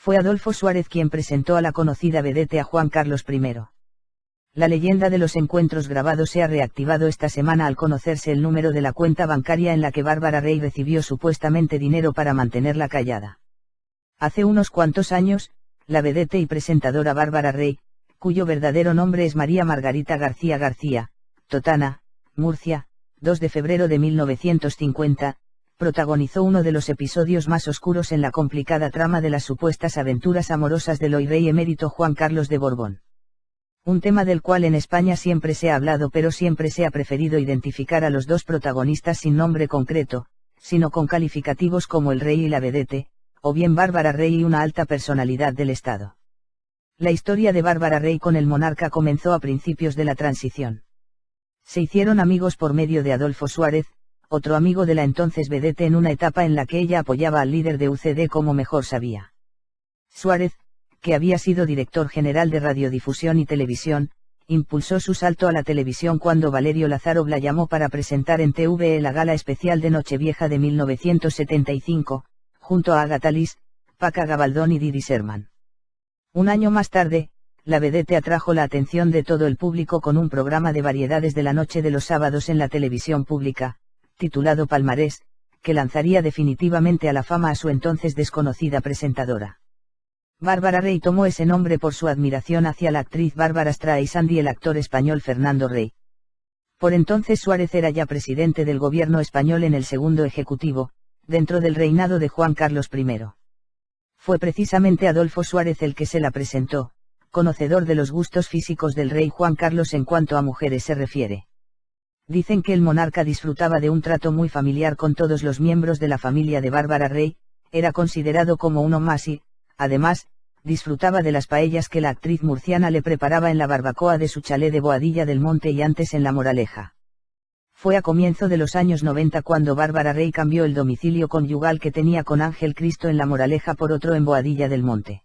Fue Adolfo Suárez quien presentó a la conocida vedette a Juan Carlos I. La leyenda de los encuentros grabados se ha reactivado esta semana al conocerse el número de la cuenta bancaria en la que Bárbara Rey recibió supuestamente dinero para mantenerla callada. Hace unos cuantos años, la vedette y presentadora Bárbara Rey, cuyo verdadero nombre es María Margarita García García, Totana, Murcia, 2 de febrero de 1950, protagonizó uno de los episodios más oscuros en la complicada trama de las supuestas aventuras amorosas del hoy rey emérito Juan Carlos de Borbón. Un tema del cual en España siempre se ha hablado, pero siempre se ha preferido identificar a los dos protagonistas sin nombre concreto, sino con calificativos como el rey y la vedette, o bien Bárbara Rey y una alta personalidad del Estado. La historia de Bárbara Rey con el monarca comenzó a principios de la transición. Se hicieron amigos por medio de Adolfo Suárez, otro amigo de la entonces vedette, en una etapa en la que ella apoyaba al líder de UCD como mejor sabía. Suárez, que había sido director general de Radiodifusión y Televisión, impulsó su salto a la televisión cuando Valerio Lázaro la llamó para presentar en TVE la gala especial de Nochevieja de 1975, junto a Agatha Liz, Paca Gabaldón y Didi Sherman. Un año más tarde, la vedette atrajo la atención de todo el público con un programa de variedades de la noche de los sábados en la televisión pública, titulado Palmarés, que lanzaría definitivamente a la fama a su entonces desconocida presentadora. Bárbara Rey tomó ese nombre por su admiración hacia la actriz Bárbara Streisand y el actor español Fernando Rey. Por entonces Suárez era ya presidente del gobierno español en el segundo ejecutivo, dentro del reinado de Juan Carlos I. Fue precisamente Adolfo Suárez el que se la presentó, conocedor de los gustos físicos del rey Juan Carlos en cuanto a mujeres se refiere. Dicen que el monarca disfrutaba de un trato muy familiar con todos los miembros de la familia de Bárbara Rey, era considerado como uno más y, además, disfrutaba de las paellas que la actriz murciana le preparaba en la barbacoa de su chalet de Boadilla del Monte y antes en La Moraleja. Fue a comienzo de los años 90 cuando Bárbara Rey cambió el domicilio conyugal que tenía con Ángel Cristo en La Moraleja por otro en Boadilla del Monte.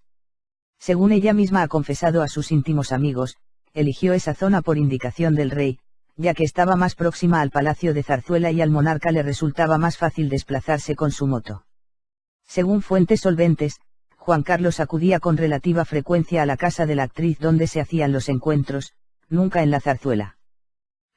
Según ella misma ha confesado a sus íntimos amigos, eligió esa zona por indicación del rey, ya que estaba más próxima al Palacio de Zarzuela y al monarca le resultaba más fácil desplazarse con su moto. Según fuentes solventes, Juan Carlos acudía con relativa frecuencia a la casa de la actriz donde se hacían los encuentros, nunca en la zarzuela.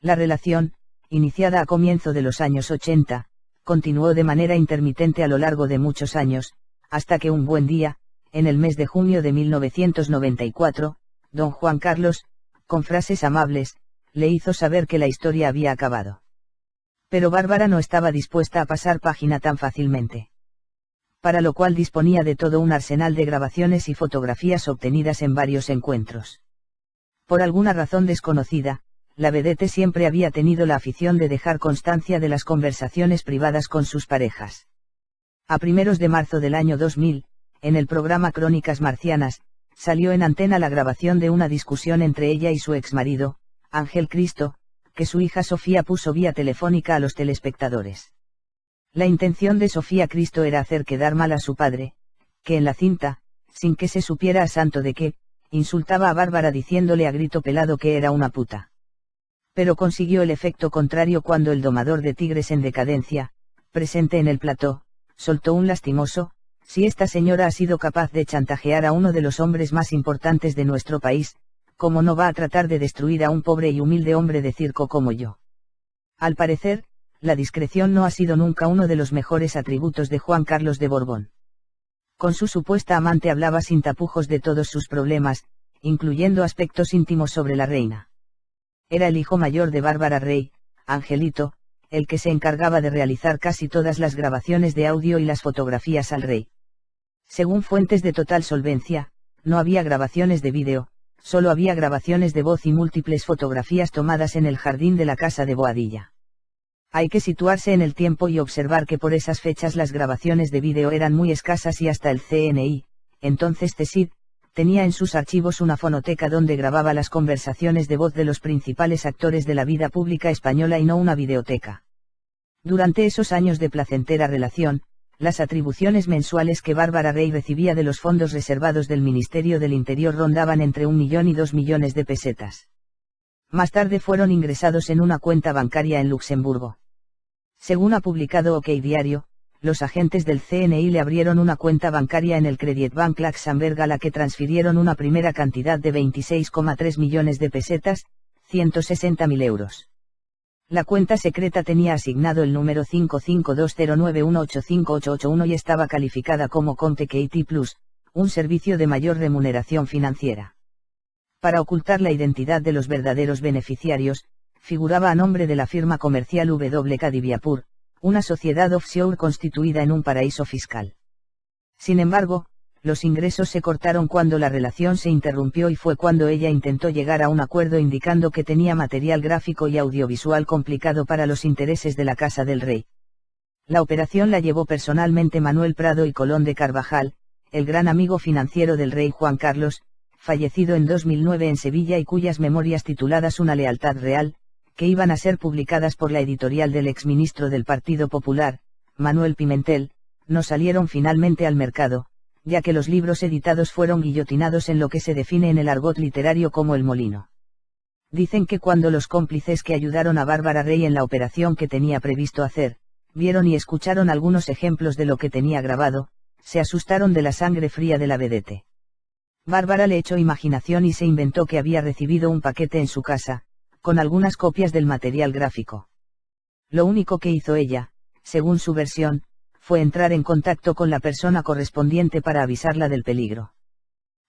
La relación, iniciada a comienzo de los años 80, continuó de manera intermitente a lo largo de muchos años, hasta que un buen día, en el mes de junio de 1994, don Juan Carlos, con frases amables, le hizo saber que la historia había acabado. Pero Bárbara no estaba dispuesta a pasar página tan fácilmente. Para lo cual disponía de todo un arsenal de grabaciones y fotografías obtenidas en varios encuentros. Por alguna razón desconocida, la vedette siempre había tenido la afición de dejar constancia de las conversaciones privadas con sus parejas. A primeros de marzo del año 2000, en el programa Crónicas Marcianas, salió en antena la grabación de una discusión entre ella y su exmarido, Ángel Cristo, que su hija Sofía puso vía telefónica a los telespectadores. La intención de Sofía Cristo era hacer quedar mal a su padre, que en la cinta, sin que se supiera a santo de qué, insultaba a Bárbara diciéndole a grito pelado que era una puta. Pero consiguió el efecto contrario cuando el domador de tigres en decadencia, presente en el plató, soltó un lastimoso: si esta señora ha sido capaz de chantajear a uno de los hombres más importantes de nuestro país, ¿cómo no va a tratar de destruir a un pobre y humilde hombre de circo como yo? Al parecer, la discreción no ha sido nunca uno de los mejores atributos de Juan Carlos de Borbón. Con su supuesta amante hablaba sin tapujos de todos sus problemas, incluyendo aspectos íntimos sobre la reina. Era el hijo mayor de Bárbara Rey, Angelito, el que se encargaba de realizar casi todas las grabaciones de audio y las fotografías al rey. Según fuentes de total solvencia, no había grabaciones de vídeo, solo había grabaciones de voz y múltiples fotografías tomadas en el jardín de la casa de Boadilla. Hay que situarse en el tiempo y observar que por esas fechas las grabaciones de vídeo eran muy escasas y hasta el CNI, entonces CSID, tenía en sus archivos una fonoteca donde grababa las conversaciones de voz de los principales actores de la vida pública española y no una videoteca. Durante esos años de placentera relación, las atribuciones mensuales que Bárbara Rey recibía de los fondos reservados del Ministerio del Interior rondaban entre 1 millón y 2 millones de pesetas. Más tarde fueron ingresados en una cuenta bancaria en Luxemburgo. Según ha publicado OK Diario, los agentes del CNI le abrieron una cuenta bancaria en el Creditbank Luxembourg a la que transfirieron una primera cantidad de 26,3 millones de pesetas, 160.000 euros. La cuenta secreta tenía asignado el número 55209185881 y estaba calificada como Conte Katie Plus, un servicio de mayor remuneración financiera. Para ocultar la identidad de los verdaderos beneficiarios, figuraba a nombre de la firma comercial WK Dibyapur, una sociedad offshore constituida en un paraíso fiscal. Sin embargo, los ingresos se cortaron cuando la relación se interrumpió y fue cuando ella intentó llegar a un acuerdo indicando que tenía material gráfico y audiovisual complicado para los intereses de la Casa del Rey. La operación la llevó personalmente Manuel Prado y Colón de Carvajal, el gran amigo financiero del rey Juan Carlos, fallecido en 2009 en Sevilla y cuyas memorias tituladas Una lealtad real, que iban a ser publicadas por la editorial del exministro del Partido Popular, Manuel Pimentel, no salieron finalmente al mercado, ya que los libros editados fueron guillotinados en lo que se define en el argot literario como el molino. Dicen que cuando los cómplices que ayudaron a Bárbara Rey en la operación que tenía previsto hacer, vieron y escucharon algunos ejemplos de lo que tenía grabado, se asustaron de la sangre fría de la vedette. Bárbara le echó imaginación y se inventó que había recibido un paquete en su casa, con algunas copias del material gráfico. Lo único que hizo ella, según su versión, fue entrar en contacto con la persona correspondiente para avisarla del peligro.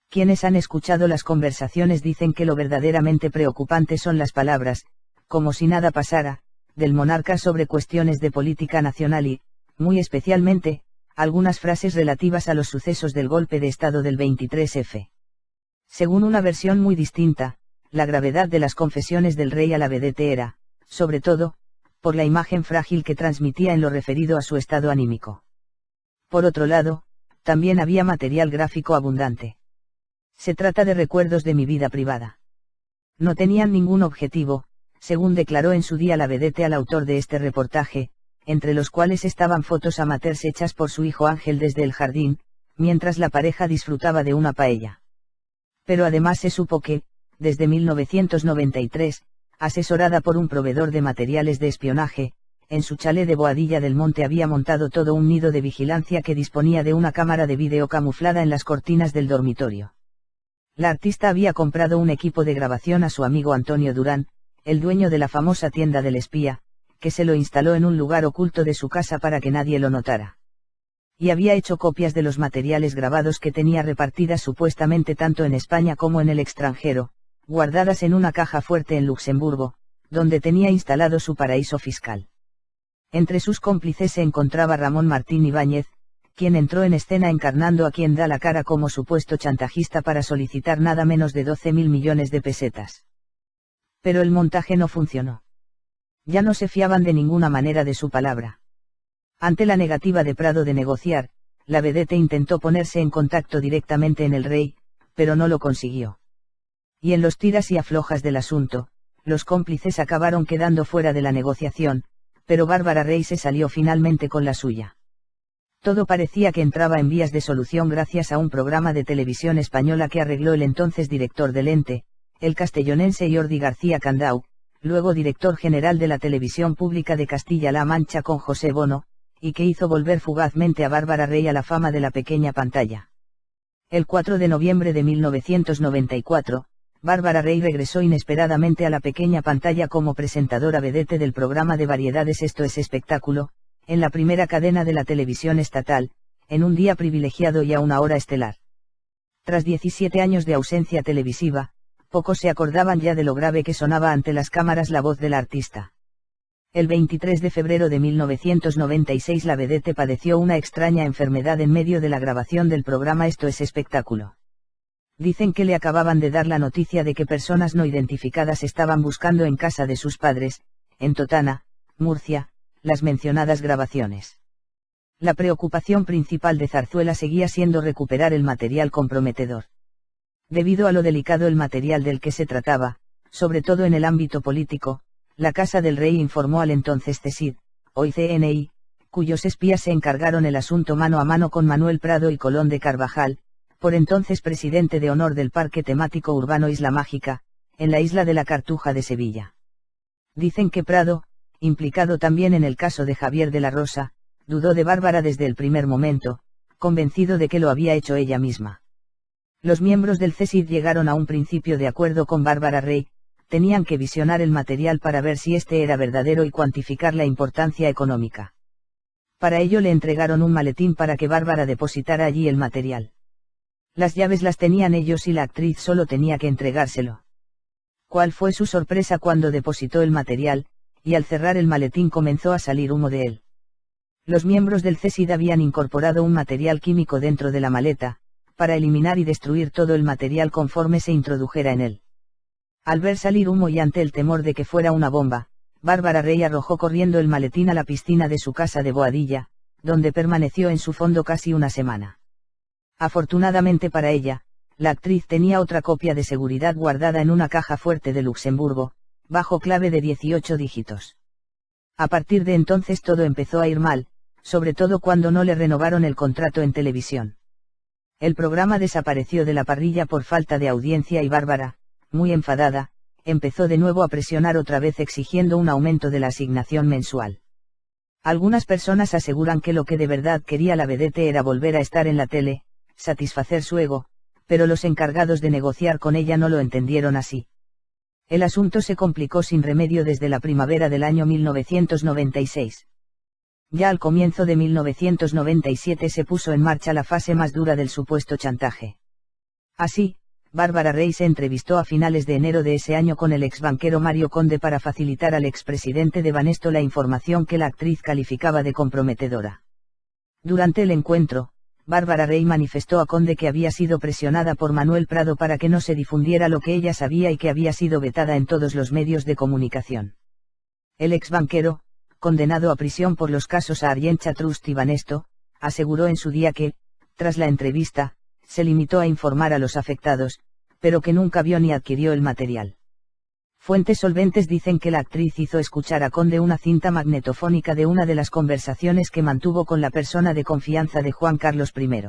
Quienes han escuchado las conversaciones dicen que lo verdaderamente preocupante son las palabras, como si nada pasara, del monarca sobre cuestiones de política nacional y, muy especialmente, algunas frases relativas a los sucesos del golpe de Estado del 23F. Según una versión muy distinta, la gravedad de las confesiones del rey a la vedette era, sobre todo, por la imagen frágil que transmitía en lo referido a su estado anímico. Por otro lado, también había material gráfico abundante. Se trata de recuerdos de mi vida privada. No tenían ningún objetivo, según declaró en su día la vedette al autor de este reportaje, entre los cuales estaban fotos amateurs hechas por su hijo Ángel desde el jardín, mientras la pareja disfrutaba de una paella. Pero además se supo que, desde 1993, asesorada por un proveedor de materiales de espionaje, en su chalet de Boadilla del Monte había montado todo un nido de vigilancia que disponía de una cámara de vídeo camuflada en las cortinas del dormitorio. La artista había comprado un equipo de grabación a su amigo Antonio Durán, el dueño de la famosa tienda del espía, que se lo instaló en un lugar oculto de su casa para que nadie lo notara. Y había hecho copias de los materiales grabados que tenía repartidas supuestamente tanto en España como en el extranjero, guardadas en una caja fuerte en Luxemburgo, donde tenía instalado su paraíso fiscal. Entre sus cómplices se encontraba Ramón Martín Ibáñez, quien entró en escena encarnando a quien da la cara como supuesto chantajista para solicitar nada menos de 12.000 millones de pesetas. Pero el montaje no funcionó. Ya no se fiaban de ninguna manera de su palabra. Ante la negativa de Prado de negociar, la vedette intentó ponerse en contacto directamente en el rey, pero no lo consiguió. Y en los tiras y aflojas del asunto, los cómplices acabaron quedando fuera de la negociación, pero Bárbara Rey se salió finalmente con la suya. Todo parecía que entraba en vías de solución gracias a un programa de televisión española que arregló el entonces director del ente, el castellonense Jordi García Candau, luego director general de la Televisión Pública de Castilla-La Mancha con José Bono, y que hizo volver fugazmente a Bárbara Rey a la fama de la pequeña pantalla. El 4 de noviembre de 1994, Bárbara Rey regresó inesperadamente a la pequeña pantalla como presentadora vedette del programa de variedades Esto es Espectáculo, en la primera cadena de la televisión estatal, en un día privilegiado y a una hora estelar. Tras 17 años de ausencia televisiva, pocos se acordaban ya de lo grave que sonaba ante las cámaras la voz de la artista. El 23 de febrero de 1996 la vedette padeció una extraña enfermedad en medio de la grabación del programa Esto es Espectáculo. Dicen que le acababan de dar la noticia de que personas no identificadas estaban buscando en casa de sus padres, en Totana, Murcia, las mencionadas grabaciones. La preocupación principal de Zarzuela seguía siendo recuperar el material comprometedor. Debido a lo delicado el material del que se trataba, sobre todo en el ámbito político, la Casa del Rey informó al entonces CSID, hoy CNI, cuyos espías se encargaron el asunto mano a mano con Manuel Prado y Colón de Carvajal, por entonces presidente de honor del Parque Temático Urbano Isla Mágica, en la isla de la Cartuja de Sevilla. Dicen que Prado, implicado también en el caso de Javier de la Rosa, dudó de Bárbara desde el primer momento, convencido de que lo había hecho ella misma. Los miembros del CSIC llegaron a un principio de acuerdo con Bárbara Rey, tenían que visionar el material para ver si este era verdadero y cuantificar la importancia económica. Para ello le entregaron un maletín para que Bárbara depositara allí el material. Las llaves las tenían ellos y la actriz solo tenía que entregárselo. ¿Cuál fue su sorpresa cuando depositó el material, y al cerrar el maletín comenzó a salir humo de él? Los miembros del CSIC habían incorporado un material químico dentro de la maleta, para eliminar y destruir todo el material conforme se introdujera en él. Al ver salir humo y ante el temor de que fuera una bomba, Bárbara Rey arrojó corriendo el maletín a la piscina de su casa de Boadilla, donde permaneció en su fondo casi una semana. Afortunadamente para ella, la actriz tenía otra copia de seguridad guardada en una caja fuerte de Luxemburgo, bajo clave de 18 dígitos. A partir de entonces todo empezó a ir mal, sobre todo cuando no le renovaron el contrato en televisión. El programa desapareció de la parrilla por falta de audiencia y Bárbara, muy enfadada, empezó de nuevo a presionar otra vez exigiendo un aumento de la asignación mensual. Algunas personas aseguran que lo que de verdad quería la vedette era volver a estar en la tele, satisfacer su ego, pero los encargados de negociar con ella no lo entendieron así. El asunto se complicó sin remedio desde la primavera del año 1996. Ya al comienzo de 1997 se puso en marcha la fase más dura del supuesto chantaje. Así, Bárbara Rey se entrevistó a finales de enero de ese año con el exbanquero Mario Conde para facilitar al expresidente de Banesto la información que la actriz calificaba de comprometedora. Durante el encuentro, Bárbara Rey manifestó a Conde que había sido presionada por Manuel Prado para que no se difundiera lo que ella sabía y que había sido vetada en todos los medios de comunicación. El exbanquero, condenado a prisión por los casos Argencha Trust y Banesto, aseguró en su día que, tras la entrevista, se limitó a informar a los afectados, pero que nunca vio ni adquirió el material. Fuentes solventes dicen que la actriz hizo escuchar a Conde una cinta magnetofónica de una de las conversaciones que mantuvo con la persona de confianza de Juan Carlos I.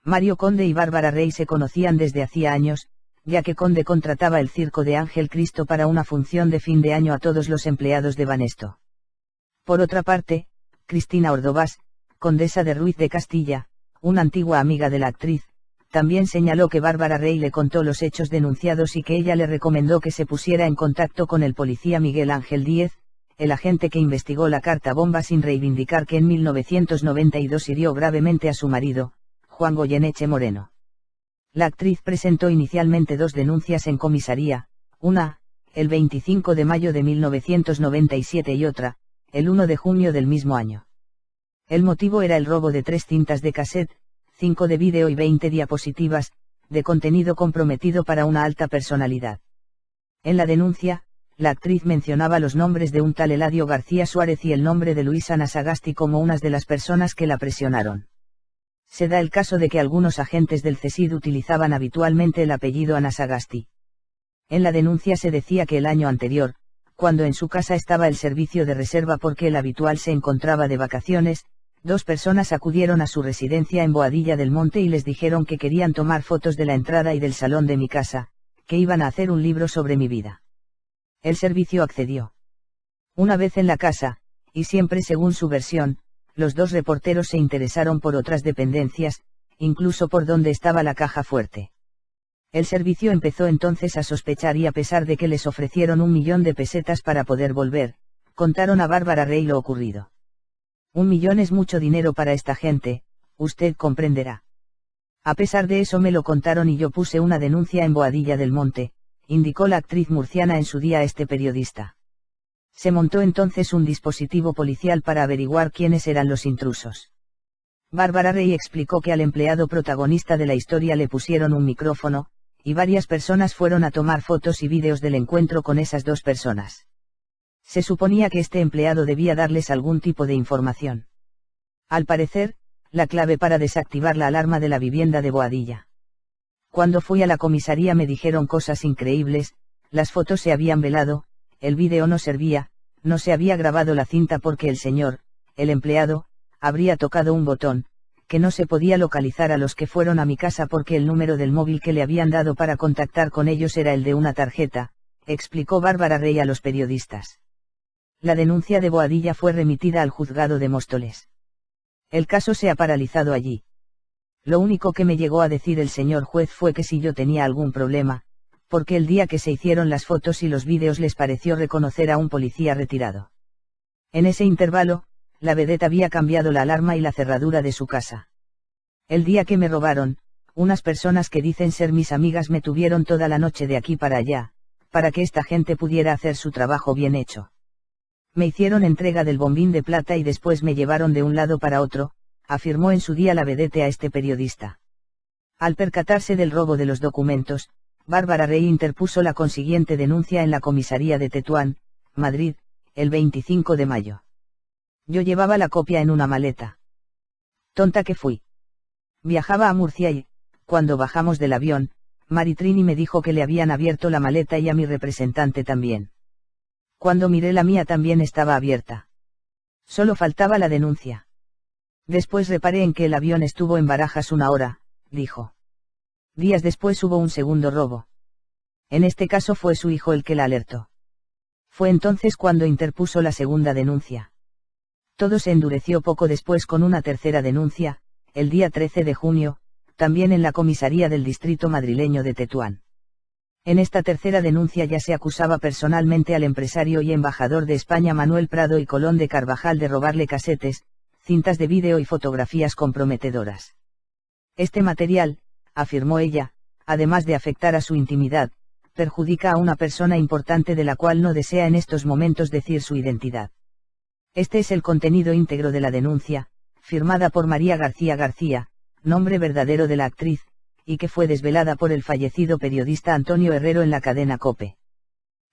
Mario Conde y Bárbara Rey se conocían desde hacía años, ya que Conde contrataba el circo de Ángel Cristo para una función de fin de año a todos los empleados de Banesto. Por otra parte, Cristina Ordovás, condesa de Ruiz de Castilla, una antigua amiga de la actriz, también señaló que Bárbara Rey le contó los hechos denunciados y que ella le recomendó que se pusiera en contacto con el policía Miguel Ángel Díez, el agente que investigó la carta bomba sin reivindicar que en 1992 hirió gravemente a su marido, Juan Goyeneche Moreno. La actriz presentó inicialmente 2 denuncias en comisaría, una, el 25 de mayo de 1997 y otra, el 1 de junio del mismo año. El motivo era el robo de 3 cintas de cassette, 5 de vídeo y 20 diapositivas, de contenido comprometido para una alta personalidad. En la denuncia, la actriz mencionaba los nombres de un tal Eladio García Suárez y el nombre de Luis Anasagasti como unas de las personas que la presionaron. Se da el caso de que algunos agentes del CSIC utilizaban habitualmente el apellido Anasagasti. En la denuncia se decía que el año anterior, cuando en su casa estaba el servicio de reserva porque el habitual se encontraba de vacaciones, 2 personas acudieron a su residencia en Boadilla del Monte y les dijeron que querían tomar fotos de la entrada y del salón de mi casa, que iban a hacer un libro sobre mi vida. El servicio accedió. Una vez en la casa, y siempre según su versión, los 2 reporteros se interesaron por otras dependencias, incluso por dónde estaba la caja fuerte. El servicio empezó entonces a sospechar y a pesar de que les ofrecieron 1 millón de pesetas para poder volver, contaron a Bárbara Rey lo ocurrido. 1 millón es mucho dinero para esta gente, usted comprenderá. A pesar de eso me lo contaron y yo puse una denuncia en Boadilla del Monte, indicó la actriz murciana en su día a este periodista. Se montó entonces un dispositivo policial para averiguar quiénes eran los intrusos. Bárbara Rey explicó que al empleado protagonista de la historia le pusieron un micrófono, y varias personas fueron a tomar fotos y vídeos del encuentro con esas 2 personas. Se suponía que este empleado debía darles algún tipo de información. Al parecer, la clave para desactivar la alarma de la vivienda de Boadilla. Cuando fui a la comisaría me dijeron cosas increíbles, las fotos se habían velado, el vídeo no servía, no se había grabado la cinta porque el señor, el empleado, habría tocado un botón, que no se podía localizar a los que fueron a mi casa porque el número del móvil que le habían dado para contactar con ellos era el de una tarjeta, explicó Bárbara Rey a los periodistas. La denuncia de Boadilla fue remitida al juzgado de Móstoles. El caso se ha paralizado allí. Lo único que me llegó a decir el señor juez fue que si yo tenía algún problema, porque el día que se hicieron las fotos y los vídeos les pareció reconocer a un policía retirado. En ese intervalo, la vedette había cambiado la alarma y la cerradura de su casa. El día que me robaron, unas personas que dicen ser mis amigas me tuvieron toda la noche de aquí para allá, para que esta gente pudiera hacer su trabajo bien hecho. Me hicieron entrega del bombín de plata y después me llevaron de un lado para otro, afirmó en su día la vedette a este periodista. Al percatarse del robo de los documentos, Bárbara Rey interpuso la consiguiente denuncia en la comisaría de Tetuán, Madrid, el 25 de mayo. Yo llevaba la copia en una maleta. Tonta que fui. Viajaba a Murcia y, cuando bajamos del avión, Maritrini me dijo que le habían abierto la maleta y a mi representante también. Cuando miré la mía también estaba abierta. Solo faltaba la denuncia. Después reparé en que el avión estuvo en Barajas 1 hora, dijo. Días después hubo un segundo robo. En este caso fue su hijo el que la alertó. Fue entonces cuando interpuso la segunda denuncia. Todo se endureció poco después con una tercera denuncia, el día 13 de junio, también en la comisaría del distrito madrileño de Tetuán. En esta tercera denuncia ya se acusaba personalmente al empresario y embajador de España Manuel Prado y Colón de Carvajal de robarle casetes, cintas de vídeo y fotografías comprometedoras. Este material, afirmó ella, además de afectar a su intimidad, perjudica a una persona importante de la cual no desea en estos momentos decir su identidad. Este es el contenido íntegro de la denuncia, firmada por María García García, nombre verdadero de la actriz, y que fue desvelada por el fallecido periodista Antonio Herrero en la cadena COPE.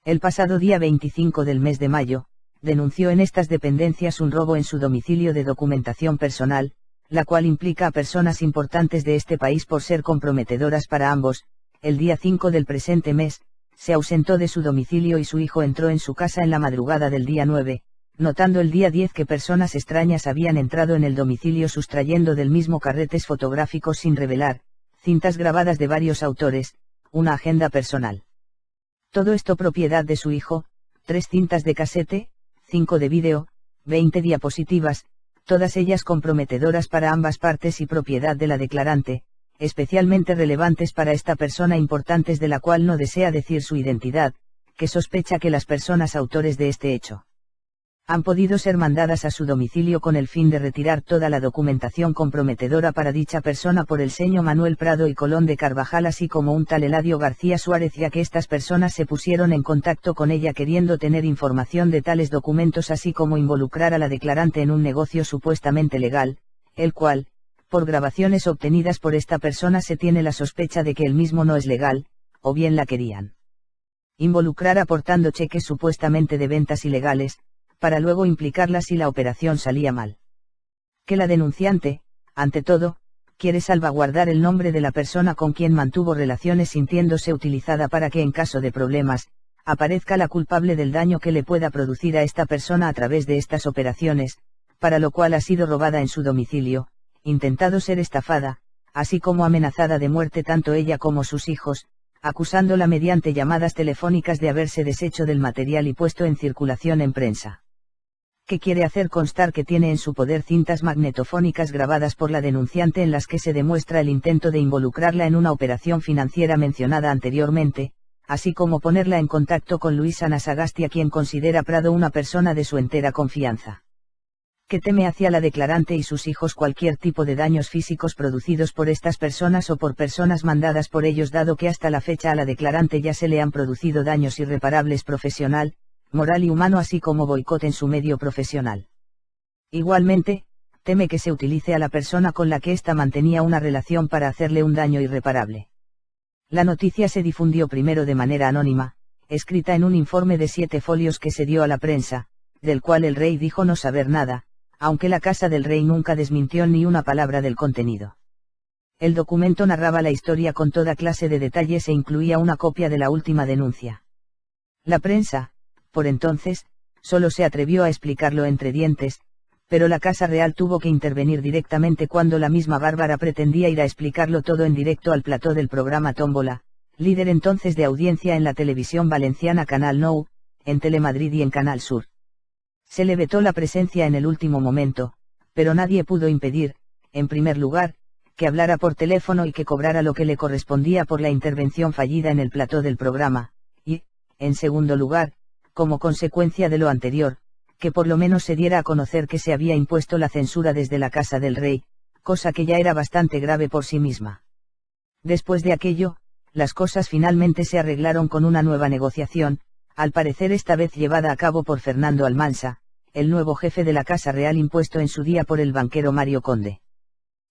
El pasado día 25 del mes de mayo, denunció en estas dependencias un robo en su domicilio de documentación personal, la cual implica a personas importantes de este país por ser comprometedoras para ambos. El día 5 del presente mes, se ausentó de su domicilio y su hijo entró en su casa en la madrugada del día 9, notando el día 10 que personas extrañas habían entrado en el domicilio sustrayendo del mismo carretes fotográficos sin revelar, cintas grabadas de varios autores, una agenda personal. Todo esto propiedad de su hijo, 3 cintas de casete, 5 de vídeo, 20 diapositivas, todas ellas comprometedoras para ambas partes y propiedad de la declarante, especialmente relevantes para esta persona importantes de la cual no desea decir su identidad, que sospecha que las personas autores de este hecho han podido ser mandadas a su domicilio con el fin de retirar toda la documentación comprometedora para dicha persona por el señor Manuel Prado y Colón de Carvajal así como un tal Eladio García Suárez, ya que estas personas se pusieron en contacto con ella queriendo tener información de tales documentos así como involucrar a la declarante en un negocio supuestamente legal, el cual, por grabaciones obtenidas por esta persona se tiene la sospecha de que el mismo no es legal, o bien la querían involucrar aportando cheques supuestamente de ventas ilegales, para luego implicarla si la operación salía mal. Que la denunciante, ante todo, quiere salvaguardar el nombre de la persona con quien mantuvo relaciones sintiéndose utilizada para que en caso de problemas, aparezca la culpable del daño que le pueda producir a esta persona a través de estas operaciones, para lo cual ha sido robada en su domicilio, intentado ser estafada, así como amenazada de muerte tanto ella como sus hijos, acusándola mediante llamadas telefónicas de haberse deshecho del material y puesto en circulación en prensa. Que quiere hacer constar que tiene en su poder cintas magnetofónicas grabadas por la denunciante en las que se demuestra el intento de involucrarla en una operación financiera mencionada anteriormente, así como ponerla en contacto con Luis Ana Sagasti a quien considera Prado una persona de su entera confianza. Que teme hacia la declarante y sus hijos cualquier tipo de daños físicos producidos por estas personas o por personas mandadas por ellos dado que hasta la fecha a la declarante ya se le han producido daños irreparables profesional, moral y humano así como boicot en su medio profesional. Igualmente, teme que se utilice a la persona con la que ésta mantenía una relación para hacerle un daño irreparable. La noticia se difundió primero de manera anónima, escrita en un informe de 7 folios que se dio a la prensa, del cual el rey dijo no saber nada, aunque la casa del rey nunca desmintió ni una palabra del contenido. El documento narraba la historia con toda clase de detalles e incluía una copia de la última denuncia. La prensa, por entonces, solo se atrevió a explicarlo entre dientes, pero la Casa Real tuvo que intervenir directamente cuando la misma Bárbara pretendía ir a explicarlo todo en directo al plató del programa Tómbola, líder entonces de audiencia en la televisión valenciana Canal Nou, en Telemadrid y en Canal Sur. Se le vetó la presencia en el último momento, Pero nadie pudo impedir, en primer lugar, que hablara por teléfono y que cobrara lo que le correspondía por la intervención fallida en el plató del programa, y, en segundo lugar, como consecuencia de lo anterior, que por lo menos se diera a conocer que se había impuesto la censura desde la casa del rey, cosa que ya era bastante grave por sí misma. Después de aquello, las cosas finalmente se arreglaron con una nueva negociación, al parecer esta vez llevada a cabo por Fernando Almansa, el nuevo jefe de la Casa Real impuesto en su día por el banquero Mario Conde.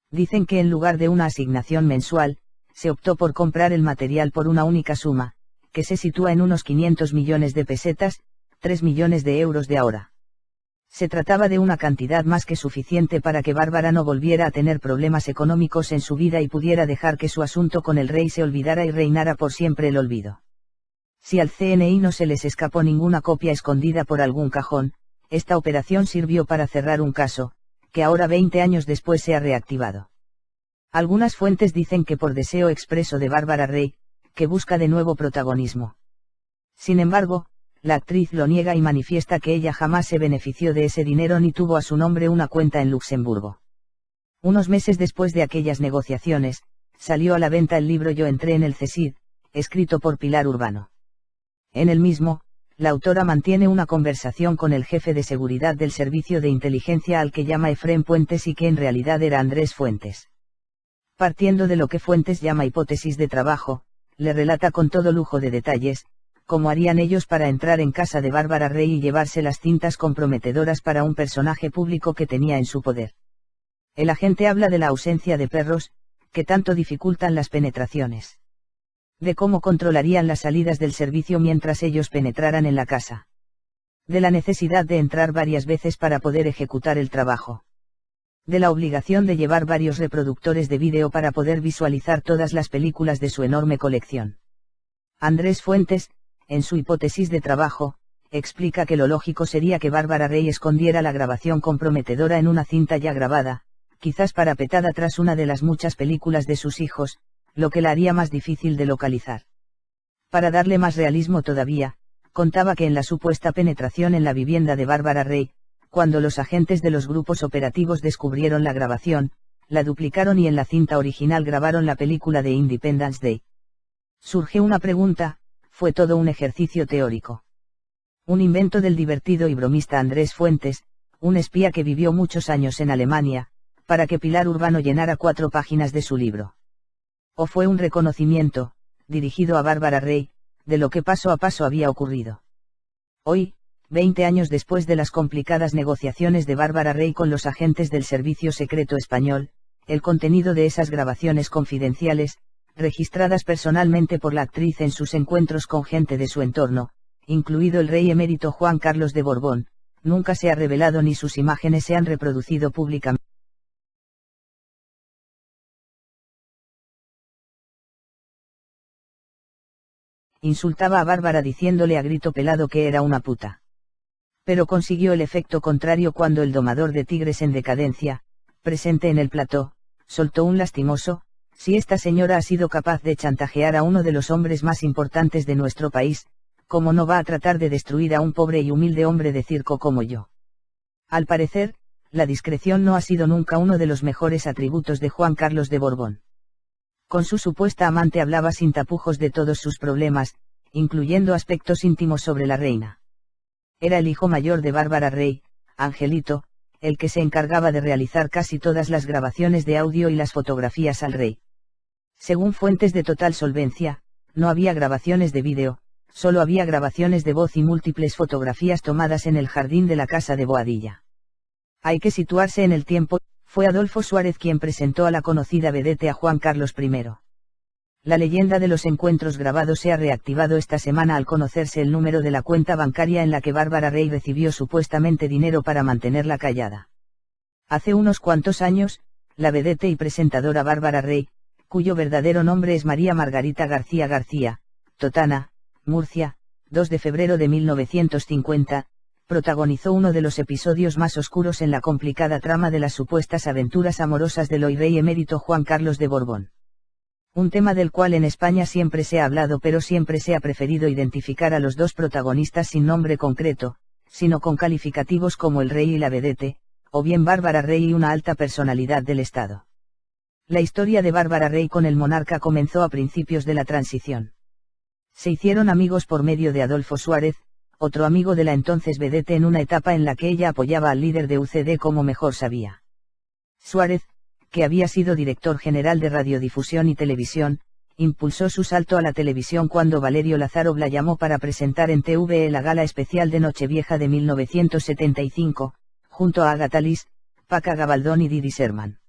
Dicen que en lugar de una asignación mensual, se optó por comprar el material por una única suma, que se sitúa en unos 500 millones de pesetas, 3 millones de euros de ahora. Se trataba de una cantidad más que suficiente para que Bárbara no volviera a tener problemas económicos en su vida y pudiera dejar que su asunto con el rey se olvidara y reinara por siempre el olvido. Si al CNI no se les escapó ninguna copia escondida por algún cajón, esta operación sirvió para cerrar un caso, que ahora 20 años después se ha reactivado. Algunas fuentes dicen que por deseo expreso de Bárbara Rey, que busca de nuevo protagonismo. Sin embargo, la actriz lo niega y manifiesta que ella jamás se benefició de ese dinero ni tuvo a su nombre una cuenta en Luxemburgo. Unos meses después de aquellas negociaciones, salió a la venta el libro Yo entré en el CSID, escrito por Pilar Urbano. En el mismo, la autora mantiene una conversación con el jefe de seguridad del Servicio de Inteligencia al que llama Efrén Puentes y que en realidad era Andrés Fuentes. Partiendo de lo que Fuentes llama hipótesis de trabajo, le relata con todo lujo de detalles, cómo harían ellos para entrar en casa de Bárbara Rey y llevarse las cintas comprometedoras para un personaje público que tenía en su poder. El agente habla de la ausencia de perros, que tanto dificultan las penetraciones. De cómo controlarían las salidas del servicio mientras ellos penetraran en la casa. De la necesidad de entrar varias veces para poder ejecutar el trabajo. De la obligación de llevar varios reproductores de vídeo para poder visualizar todas las películas de su enorme colección. Andrés Fuentes, en su hipótesis de trabajo, explica que lo lógico sería que Bárbara Rey escondiera la grabación comprometedora en una cinta ya grabada, quizás parapetada tras una de las muchas películas de sus hijos, lo que la haría más difícil de localizar. Para darle más realismo todavía, contaba que en la supuesta penetración en la vivienda de Bárbara Rey, cuando los agentes de los grupos operativos descubrieron la grabación, la duplicaron y en la cinta original grabaron la película de Independence Day. Surge una pregunta, ¿fue todo un ejercicio teórico? Un invento del divertido y bromista Andrés Fuentes, un espía que vivió muchos años en Alemania, para que Pilar Urbano llenara 4 páginas de su libro. ¿O fue un reconocimiento, dirigido a Bárbara Rey, de lo que paso a paso había ocurrido? Hoy, 20 años después de las complicadas negociaciones de Bárbara Rey con los agentes del Servicio Secreto Español, el contenido de esas grabaciones confidenciales, registradas personalmente por la actriz en sus encuentros con gente de su entorno, incluido el rey emérito Juan Carlos de Borbón, nunca se ha revelado ni sus imágenes se han reproducido públicamente. Insultaba a Bárbara diciéndole a grito pelado que era una puta. Pero consiguió el efecto contrario cuando el domador de tigres en decadencia, presente en el plató, soltó un lastimoso: si esta señora ha sido capaz de chantajear a uno de los hombres más importantes de nuestro país, ¿cómo no va a tratar de destruir a un pobre y humilde hombre de circo como yo? Al parecer, la discreción no ha sido nunca uno de los mejores atributos de Juan Carlos de Borbón. Con su supuesta amante hablaba sin tapujos de todos sus problemas, incluyendo aspectos íntimos sobre la reina. Era el hijo mayor de Bárbara Rey, Angelito, el que se encargaba de realizar casi todas las grabaciones de audio y las fotografías al rey. Según fuentes de total solvencia, no había grabaciones de vídeo, solo había grabaciones de voz y múltiples fotografías tomadas en el jardín de la casa de Boadilla. Hay que situarse en el tiempo. Fue Adolfo Suárez quien presentó a la conocida vedette a Juan Carlos I. La leyenda de los encuentros grabados se ha reactivado esta semana al conocerse el número de la cuenta bancaria en la que Bárbara Rey recibió supuestamente dinero para mantenerla callada. Hace unos cuantos años, la vedette y presentadora Bárbara Rey, cuyo verdadero nombre es María Margarita García García, Totana, Murcia, 2 de febrero de 1950, protagonizó uno de los episodios más oscuros en la complicada trama de las supuestas aventuras amorosas del hoy rey emérito Juan Carlos de Borbón. Un tema del cual en España siempre se ha hablado pero siempre se ha preferido identificar a los dos protagonistas sin nombre concreto, sino con calificativos como el rey y la vedette, o bien Bárbara Rey y una alta personalidad del Estado. La historia de Bárbara Rey con el monarca comenzó a principios de la transición. Se hicieron amigos por medio de Adolfo Suárez, otro amigo de la entonces vedette, en una etapa en la que ella apoyaba al líder de UCD como mejor sabía. Suárez, que había sido director general de Radiodifusión y Televisión, impulsó su salto a la televisión cuando Valerio Lázaro la llamó para presentar en TVE la gala especial de Nochevieja de 1975, junto a Agatha Liz, Paca Gabaldón y Didi Sherman.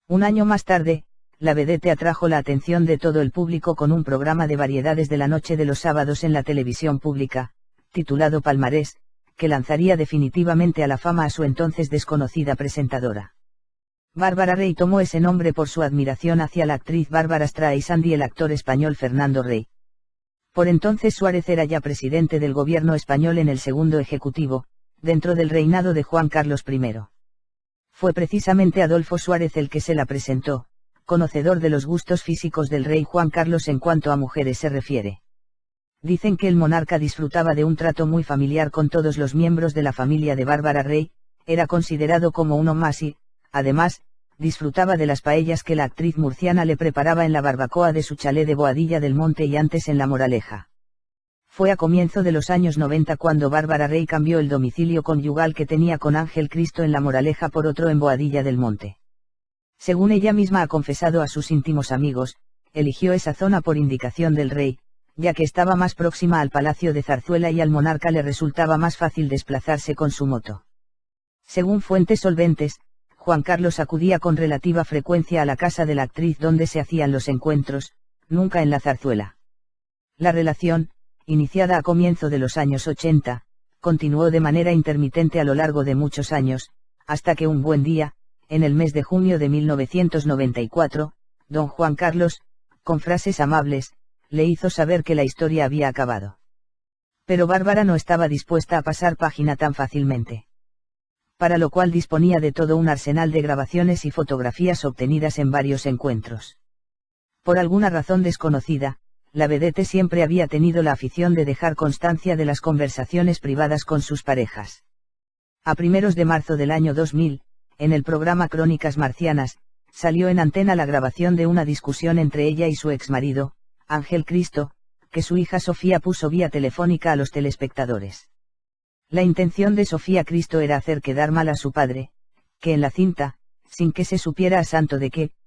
Un año más tarde, la vedette atrajo la atención de todo el público con un programa de variedades de la noche de los sábados en la televisión pública, titulado Palmarés, que lanzaría definitivamente a la fama a su entonces desconocida presentadora. Bárbara Rey tomó ese nombre por su admiración hacia la actriz Bárbara Streisand y el actor español Fernando Rey. Por entonces Suárez era ya presidente del gobierno español en el segundo ejecutivo, dentro del reinado de Juan Carlos I. Fue precisamente Adolfo Suárez el que se la presentó, conocedor de los gustos físicos del rey Juan Carlos en cuanto a mujeres se refiere. Dicen que el monarca disfrutaba de un trato muy familiar con todos los miembros de la familia de Bárbara Rey, era considerado como uno más y, además, disfrutaba de las paellas que la actriz murciana le preparaba en la barbacoa de su chalet de Boadilla del Monte y antes en La Moraleja. Fue a comienzo de los años 90 cuando Bárbara Rey cambió el domicilio conyugal que tenía con Ángel Cristo en La Moraleja por otro en Boadilla del Monte. Según ella misma ha confesado a sus íntimos amigos, eligió esa zona por indicación del rey, ya que estaba más próxima al Palacio de Zarzuela y al monarca le resultaba más fácil desplazarse con su moto. Según fuentes solventes, Juan Carlos acudía con relativa frecuencia a la casa de la actriz donde se hacían los encuentros, nunca en la zarzuela. La relación, iniciada a comienzo de los años 80, continuó de manera intermitente a lo largo de muchos años, hasta que un buen día, en el mes de junio de 1994, don Juan Carlos, con frases amables, le hizo saber que la historia había acabado. Pero Bárbara no estaba dispuesta a pasar página tan fácilmente. Para lo cual disponía de todo un arsenal de grabaciones y fotografías obtenidas en varios encuentros. Por alguna razón desconocida, la vedette siempre había tenido la afición de dejar constancia de las conversaciones privadas con sus parejas. A primeros de marzo del año 2000, en el programa Crónicas Marcianas, salió en antena la grabación de una discusión entre ella y su exmarido, Ángel Cristo, que su hija Sofía puso vía telefónica a los telespectadores. La intención de Sofía Cristo era hacer quedar mal a su padre, que en la cinta, sin que se supiera a santo de qué,